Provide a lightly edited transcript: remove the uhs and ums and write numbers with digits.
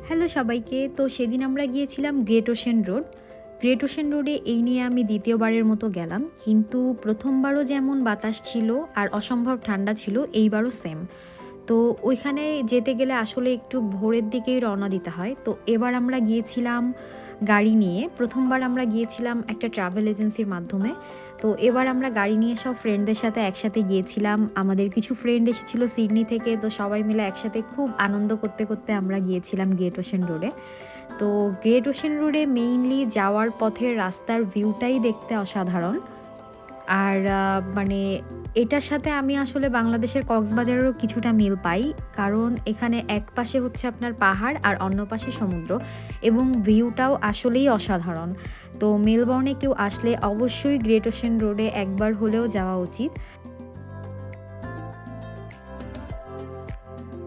Hello সবাইকে। তো সেদিন আমরা গিয়েছিলাম great ocean road. Great ocean রোডে এই নিয়ে আমি দ্বিতীয়বারের মতো গেলাম। কিন্তু প্রথমবারও যেমন বাতাস ছিল আর অসম্ভব ঠান্ডা ছিল, এইবারও সেম। তো ওইখানে যেতে গেলে আসলে একটু ভোরের দিকেই রওনা দিতে হয়। তো এবার আমরা গিয়েছিলাম গাড়ি নিয়ে। প্রথমবার আমরা গিয়েছিলাম একটা ট্রাভেল এজেন্সির মাধ্যমে। তো এবার আমরা গাড়ি নিয়ে সব ফ্রেন্ডদের সাথে একসাথে গিয়েছিলাম। আমাদের কিছু ফ্রেন্ড এসেছিল সিডনি থেকে। তো সবাই মিলে একসাথে খুব আনন্দ করতে করতে আমরা গিয়েছিলাম গ্রেট ওশেন রোডে। তো গ্রেট ওশেন রোডে মেইনলি যাওয়ার পথের রাস্তার ভিউটাই দেখতে অসাধারণ। আর মানে এটার সাথে আমি আসলে বাংলাদেশের কক্সবাজারেরও কিছুটা মিল পাই। কারণ এখানে এক পাশে হচ্ছে আপনার পাহাড় আর অন্য পাশে সমুদ্র, এবং ভিউটাও আসলেই অসাধারণ। তো মেলবোর্নে কেউ আসলে অবশ্যই গ্রেট ওশেন রোডে একবার হলেও যাওয়া উচিত।